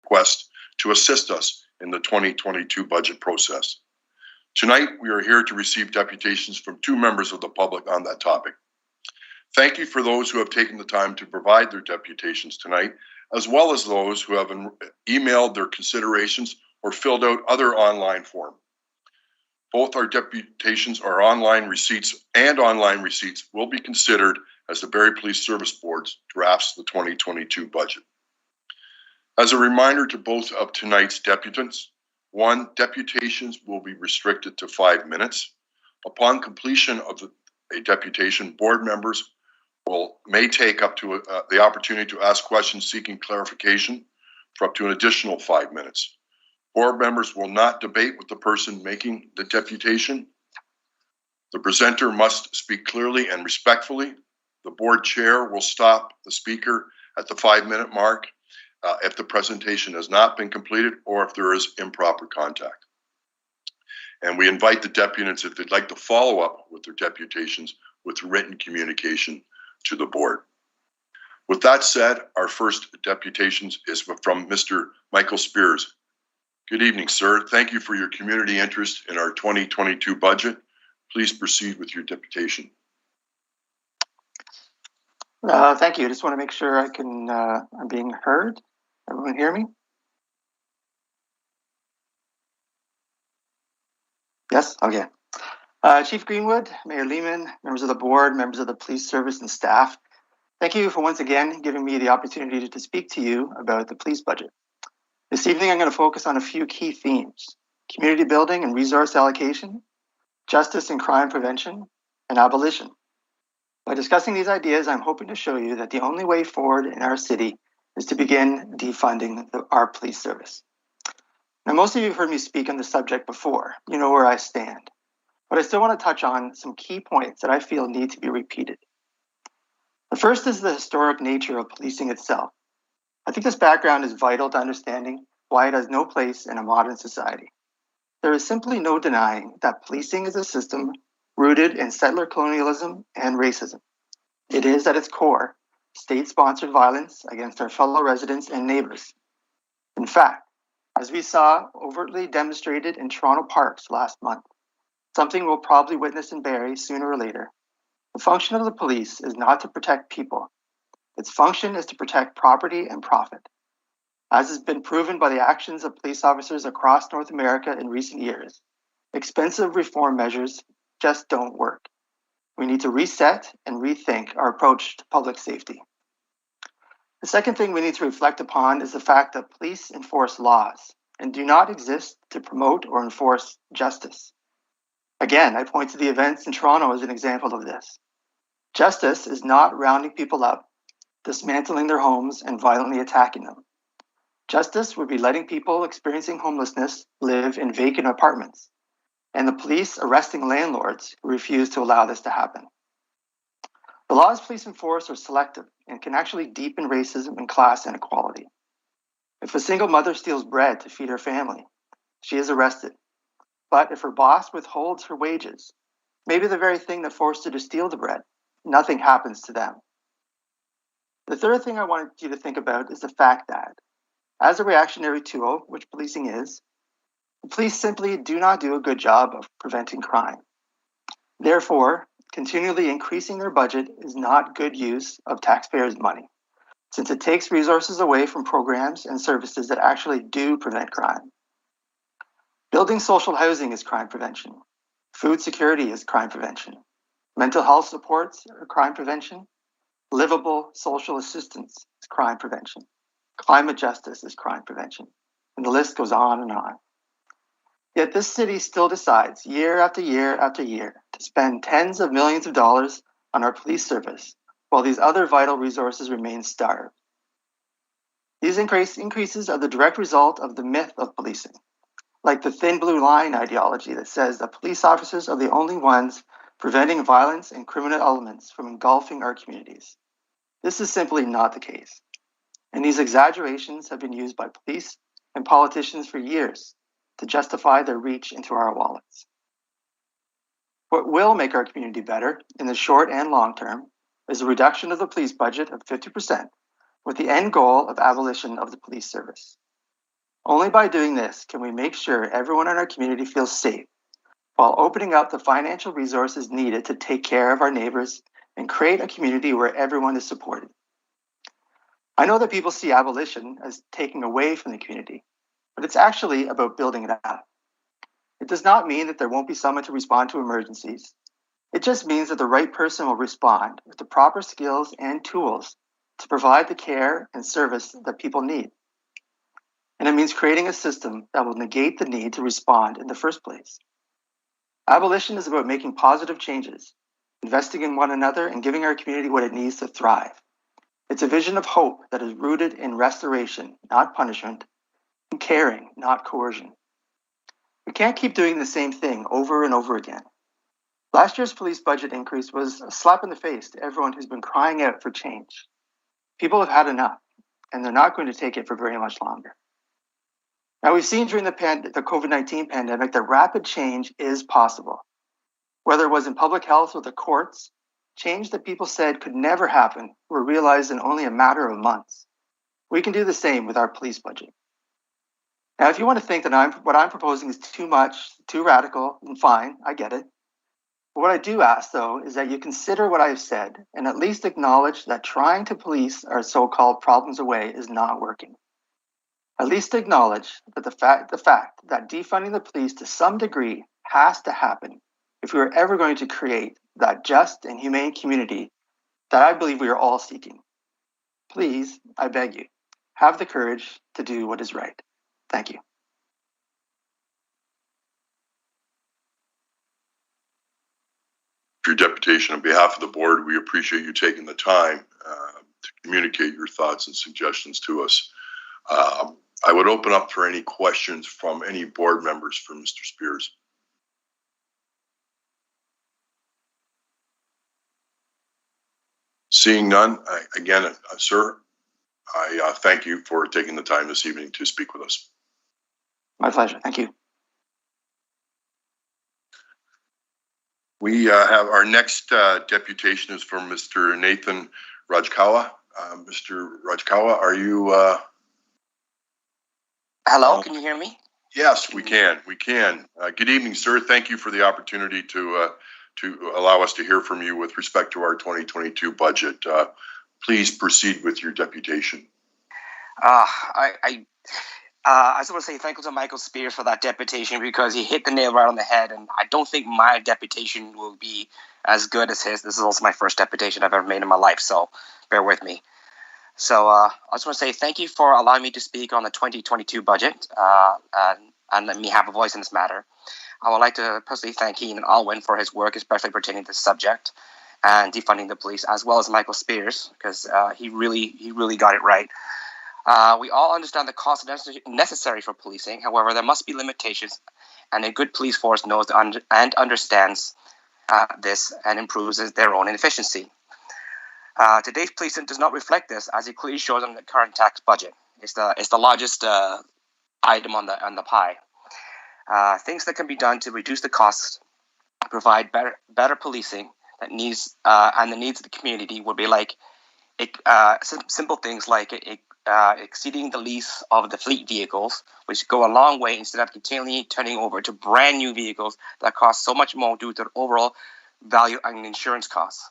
request to assist us in the 2022 budget process. Tonight, we are here to receive deputations from 2 members of the public on that topic. Thank you for those who have taken the time to provide their deputations tonight, as well as those who have emailed their considerations or filled out other online form. Both our deputations are online receipts, and online receipts will be considered as the Barrie Police Service Board's drafts the 2022 budget. As a reminder to both of tonight's deputants, 1, deputations will be restricted to 5 minutes. Upon completion of a deputation, board members may take up to the opportunity to ask questions seeking clarification for up to an additional 5 minutes. Board members will not debate with the person making the deputation. The presenter must speak clearly and respectfully. The board chair will stop the speaker at the 5-minute mark if the presentation has not been completed or if there is improper contact. And we invite the deputants, if they'd like to follow up with their deputations, with written communication to the board. With that said, our first deputations is from Mr. Michael Spears. Good evening, sir. Thank you for your community interest in our 2022 budget. Please proceed with your deputation. Thank you. I just want to make sure I'm being heard. Everyone hear me? Yes? Okay. Chief Greenwood, Mayor Lehman, members of the board, members of the police service and staff, thank you for once again giving me the opportunity to speak to you about the police budget. This evening, I'm going to focus on a few key themes: community building and resource allocation, justice and crime prevention, and abolition. By discussing these ideas, I'm hoping to show you that the only way forward in our city is to begin defunding our police service. Now, most of you have heard me speak on the subject before. You know where I stand. But I still want to touch on some key points that I feel need to be repeated. The first is the historic nature of policing itself. I think this background is vital to understanding why it has no place in a modern society. There is simply no denying that policing is a system rooted in settler colonialism and racism. It is, at its core, state-sponsored violence against our fellow residents and neighbors. In fact, as we saw overtly demonstrated in Toronto parks last month, something we'll probably witness in Barrie sooner or later, the function of the police is not to protect people. Its function is to protect property and profit. As has been proven by the actions of police officers across North America in recent years, expensive reform measures just don't work. We need to reset and rethink our approach to public safety. The second thing we need to reflect upon is the fact that police enforce laws and do not exist to promote or enforce justice. Again, I point to the events in Toronto as an example of this. Justice is not rounding people up, dismantling their homes, and violently attacking them. Justice would be letting people experiencing homelessness live in vacant apartments, and the police arresting landlords who refuse to allow this to happen. The laws police enforce are selective and can actually deepen racism and class inequality. If a single mother steals bread to feed her family, she is arrested. But if her boss withholds her wages, maybe the very thing that forced her to steal the bread, nothing happens to them. The third thing I wanted you to think about is the fact that, as a reactionary tool, which policing is, the police simply do not do a good job of preventing crime. Therefore, continually increasing their budget is not good use of taxpayers' money, since it takes resources away from programs and services that actually do prevent crime. Building social housing is crime prevention. Food security is crime prevention. Mental health supports are crime prevention. Livable social assistance is crime prevention. Climate justice is crime prevention. And the list goes on and on. Yet this city still decides year after year after year to spend tens of millions of dollars on our police service, while these other vital resources remain starved. These increases are the direct result of the myth of policing, like the thin blue line ideology that says that police officers are the only ones preventing violence and criminal elements from engulfing our communities. This is simply not the case. And these exaggerations have been used by police and politicians for years to justify their reach into our wallets. What will make our community better in the short and long term is a reduction of the police budget of 50%, with the end goal of abolition of the police service. Only by doing this can we make sure everyone in our community feels safe, while opening up the financial resources needed to take care of our neighbors and create a community where everyone is supported. I know that people see abolition as taking away from the community, but it's actually about building it up. It does not mean that there won't be someone to respond to emergencies. It just means that the right person will respond with the proper skills and tools to provide the care and service that people need. And it means creating a system that will negate the need to respond in the first place. Abolition is about making positive changes, investing in one another, and giving our community what it needs to thrive. It's a vision of hope that is rooted in restoration, not punishment, and caring, not coercion. We can't keep doing the same thing over and over again. Last year's police budget increase was a slap in the face to everyone who's been crying out for change. People have had enough, and they're not going to take it for very much longer. Now, we've seen during the COVID-19 pandemic that rapid change is possible. Whether it was in public health or the courts, change that people said could never happen were realized in only a matter of months. We can do the same with our police budget. Now, if you want to think that what I'm proposing is too much, too radical, then fine, I get it. But what I do ask, though, is that you consider what I've said and at least acknowledge that trying to police our so-called problems away is not working. At least acknowledge that the fact that defunding the police to some degree has to happen if we are ever going to create that just and humane community that I believe we are all seeking. Please, I beg you, have the courage to do what is right. Thank you. Your deputation, on behalf of the board, we appreciate you taking the time to communicate your thoughts and suggestions to us. I would open up for any questions from any board members for Mr. Spears. Seeing none, again, sir, I thank you for taking the time this evening to speak with us. My pleasure. Thank you. We have our next deputation is from Mr. Nathan Rajkawa. Mr. Rajkawa, are you? Hello, can you hear me? Yes, we can. We can. Good evening, sir. Thank you for the opportunity to allow us to hear from you with respect to our 2022 budget. Please proceed with your deputation. I just want to say thank you to Michael Spears for that deputation because he hit the nail right on the head, and I don't think my deputation will be as good as his. This is also my first deputation I've ever made in my life, so bear with me. So I just want to say thank you for allowing me to speak on the 2022 budget and let me have a voice in this matter. I would like to personally thank Ian Alwyn for his work, especially pertaining to this subject and defunding the police, as well as Michael Spears, because he really got it right. We all understand the cost necessary for policing. However, there must be limitations, and a good police force knows and understands this and improves their own efficiency. Today's policing does not reflect this, as it clearly shows on the current tax budget. It's the largest item on the pie. Things that can be done to reduce the costs, provide better policing that needs and the needs of the community would be like simple things like exceeding the lease of the fleet vehicles, which go a long way instead of continually turning over to brand new vehicles that cost so much more due to the overall value and insurance costs.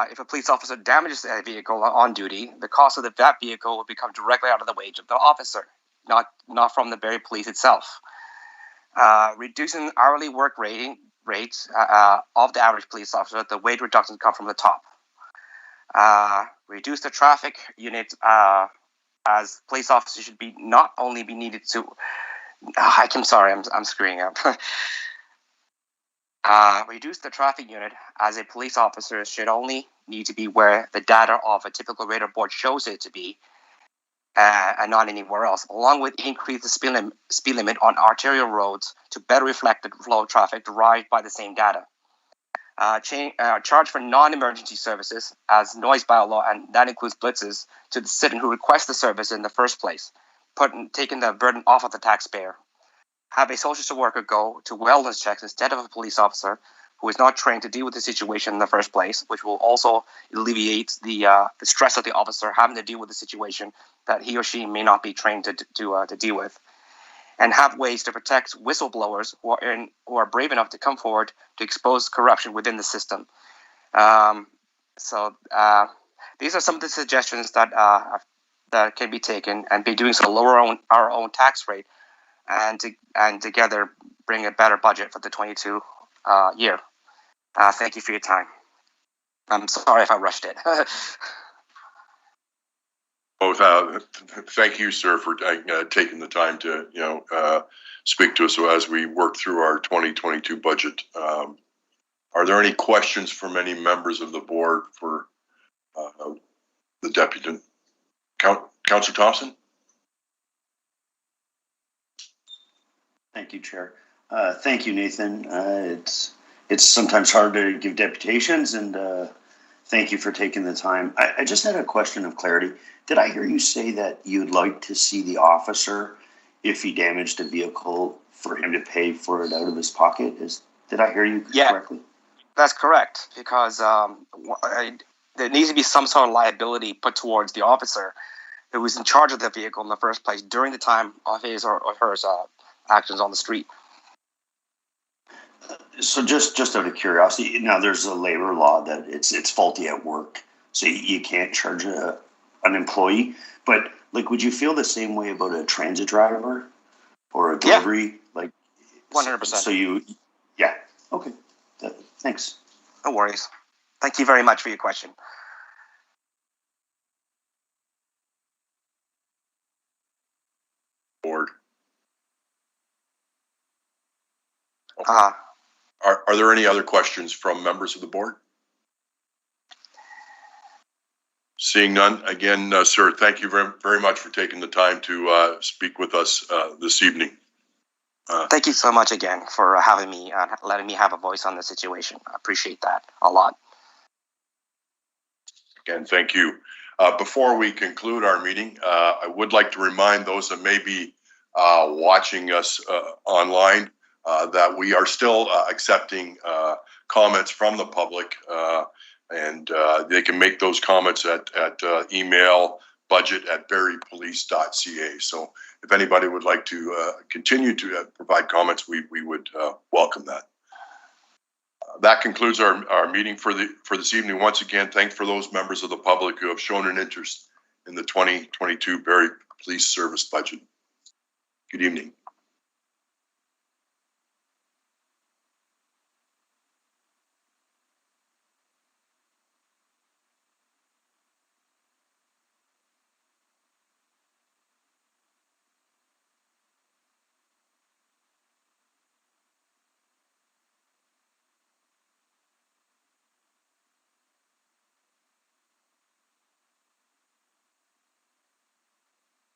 If a police officer damages a vehicle on duty, the cost of that vehicle will become directly out of the wage of the officer, not from the Barrie police itself. Reducing hourly work rates of the average police officer, the wage reductions come from the top. Reduce the traffic units, as police officers should not only be needed to. I'm sorry, I'm screwing up. Reduce the traffic unit, as a police officer should only need to be where the data of a typical radar board shows it to be, and not anywhere else, along with increase the speed limit on arterial roads to better reflect the flow of traffic derived by the same data. Charge for non-emergency services as noise bylaw, and that includes blitzes, to the citizen who requests the service in the first place, taking the burden off of the taxpayer. Have a social worker go to wellness checks instead of a police officer, who is not trained to deal with the situation in the first place, which will also alleviate the stress of the officer having to deal with the situation that he or she may not be trained to deal with, and have ways to protect whistleblowers who are brave enough to come forward to expose corruption within the system. These are some of the suggestions that can be taken, and by doing so lower our own tax rate, and together bring a better budget for the 22 year. Thank you for your time. I'm sorry if I rushed it. Thank you, sir, for taking the time to speak to us as we work through our 2022 budget. Are there any questions from any members of the board for the deputy? Councillor Thompson? Thank you, Chair. Thank you, Nathan. It's sometimes hard to give deputations, and thank you for taking the time. I just had a question of clarity. Did I hear you say that you'd like to see the officer, if he damaged a vehicle, for him to pay for it out of his pocket? Did I hear you correctly? That's correct, because there needs to be some sort of liability put towards the officer who was in charge of the vehicle in the first place during the time of his or her actions on the street. So just out of curiosity, now there's a labor law that it's faulty at work, so you can't charge an employee. But like, would you feel the same way about a transit driver or a delivery? Yeah. Like 100%. So okay. Thanks. No worries. Thank you very much for your question. Board. Are there any other questions from members of the board? Seeing none, again, sir, thank you very, very much for taking the time to speak with us this evening. Thank you so much again for having me and letting me have a voice on the situation. I appreciate that a lot. Again, thank you. Before we conclude our meeting, I would like to remind those that may be watching us online that we are still accepting comments from the public, and they can make those comments at email budget@barriepolice.ca. So if anybody would like to continue to provide comments, we would welcome that. That concludes our meeting for this evening. Once again, thanks for those members of the public who have shown an interest in the 2022 Barrie Police Service budget. Good evening.